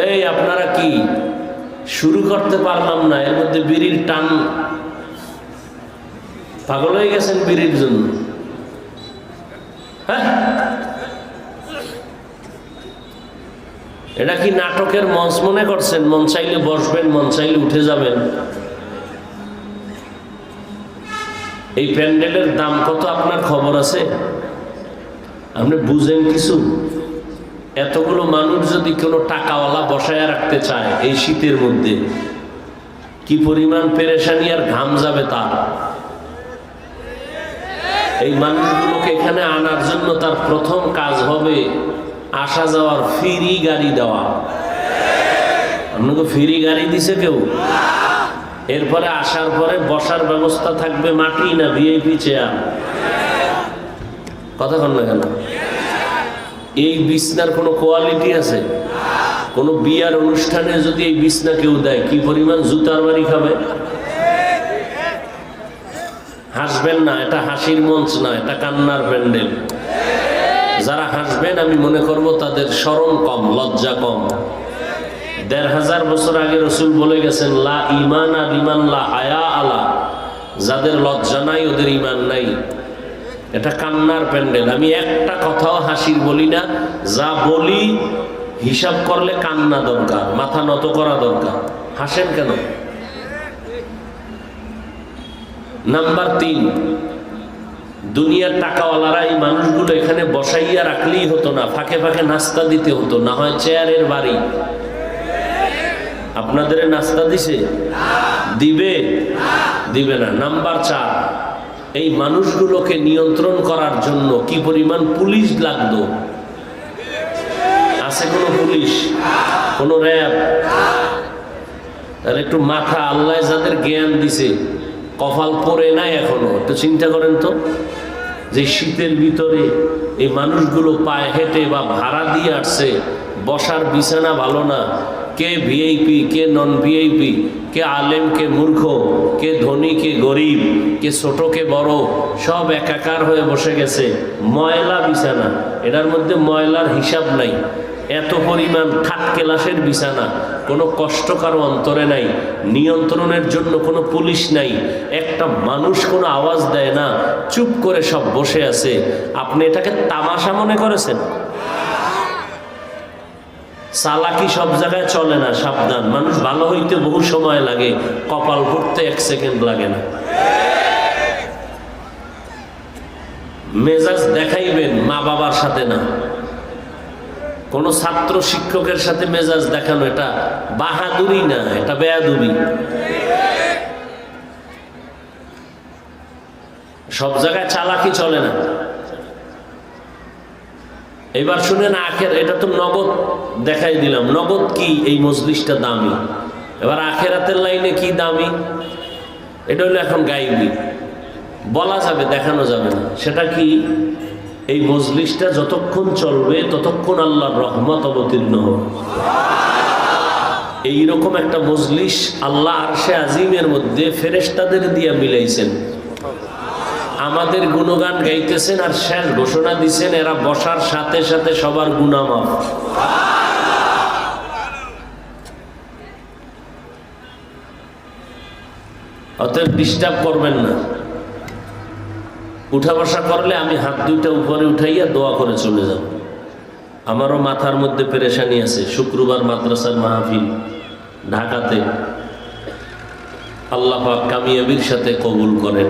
এই আপনারা কি শুরু করতে পারলাম না, এর মধ্যে বিড়ির টান, পাগল হয়ে গেছেন বিড়ির জন্য? হ্যাঁ, এটা কি নাটকের মঞ্চ মনে করছেন? মন চাইলে বসবেন, মন চাইলে উঠে যাবেন। এই প্যান্ডেলের দাম কত আপনার খবর আছে? আপনি বুঝেন কিছু? এতগুলো মানুষ যদি কোনো টাকাওয়ালা বসায় রাখতে চায় এই শীতের মধ্যে, কি পরিমাণ পেরেশানি আর ঘাম যাবে তার। এই মানুষগুলোকে এখানে আনার জন্য তার প্রথম কাজ হবে আসা যাওয়ার ফ্রি গাড়ি দেওয়া। আপনাকে ফ্রি গাড়ি দিছে কেউ? এরপরে আসার পরে বসার ব্যবস্থা থাকবে মাটি না ভিআইপি চেয়ার? কথা কন না কেন? এই বিছনার কোনো কোয়ালিটি আছে? কোনো বিয়ার অনুষ্ঠানে যদি এই বিছনা কেউ দেয়, কি পরিমাণ জুতার বাড়ি খাবে। হাসবেন না, এটা হাসির মঞ্চ না, এটা কান্নার প্যান্ডেল। যারা হাসবেন আমি মনে করব তাদের শরম কম, লজ্জা কম। ১৫০০ বছর আগে রসুল বলে গেছেন, লা ঈমানা লিমান লা হায়া আলা, যাদের লজ্জা নাই ওদের ঈমান নাই। এটা কান্নার প্যান্ডেল। আমি একটা কথাও হাসির বলি না, যা বলি হিসাব করলে কান্না দরকার, মাথা নত করা দরকার। হাসেন কেন? নাম্বার ৩, দুনিয়ার টাকাওয়ালারা এই মানুষগুলো এখানে বসাইয়া রাখলেই হতো না, ফাঁকে ফাঁকে নাস্তা দিতে হতো, না হয় চেয়ারের বাড়ি। আপনাদের নাস্তা দিছে? দিবে? দিবে না। নাম্বার ৪, এই মানুষগুলোকে নিয়ন্ত্রণ করার জন্য কি পরিমাণ পুলিশ লাগতো? আছে কোনো পুলিশ? কোনো র্যাব? তাহলে একটু মাথা আল্লাহ যাদের জ্ঞান দিছে, কপাল পড়ে নাই এখনো, একটু চিন্তা করেন তো, যে শীতের ভিতরে এই মানুষগুলো পায়ে হেঁটে বা ভাড়া দিয়ে আসছে, বসার বিছানা ভালো না, কে ভিআইপি কে নন ভিআইপি, কে আলেম কে মূর্খ, কে ধনী কে গরিব, কে ছোট কে বড়, সব একাকার হয়ে বসে গেছে। ময়লা বিছানা, এটার মধ্যে ময়লার হিসাব নাই। এত পরিমাণ থার্ড ক্লাসের বিছানা, কোনো কষ্ট কারো অন্তরে নাই। নিয়ন্ত্রণের জন্য কোনো পুলিশ নাই, একটা মানুষ কোনো আওয়াজ দেয় না, চুপ করে সব বসে আছে। আপনি এটাকে তামাশা মনে করেছেন? চালাকি সব জায়গায় চলে না, সাবধান। মানুষ ভালো হইতে বহু সময় লাগে, কপাল ফুটতে 1 সেকেন্ড লাগে না। মেজাজ দেখাইবেন মা বাবার সাথে না, কোনো ছাত্র শিক্ষকের সাথে মেজাজ দেখানো এটা বাহাদুরি না, এটা বেয়াদবি। সব জায়গায় চালাকি চলে না। এবার শুনেন আখের, এটা তো নগদ দেখাই দিলাম, নগদ কি এই মজলিসটা দামি। এবার আখেরাতের লাইনে কি দামি, এটা হলো এখন গাইবি, বলা যাবে, দেখানো যাবে না। সেটা কি? এই মজলিসটা যতক্ষণ চলবে ততক্ষণ আল্লাহর রহমত অবতীর্ণ হবে। এইরকম একটা মজলিস আল্লাহ আরশে আজিমের মধ্যে ফেরেশতাদের দিয়ে মিলাইছেন। আমাদের গুণগান গাইতেছেন আর শেষ ঘোষণা দিচ্ছেন, এরা বসার সাথে সাথে সবার গুনাহ মাফ। অতএব ডিস্টার্ব করবেন না। উঠা বসা করলে আমি হাত দুইটা উপরে উঠাইয়া দোয়া করে চলে যাব। আমারও মাথার মধ্যে পেরেশানি আছে। শুক্রবার মাদ্রাসার মাহফিল ঢাকাতে, আল্লাহ পাক কামিয়াবির সাথে কবুল করেন।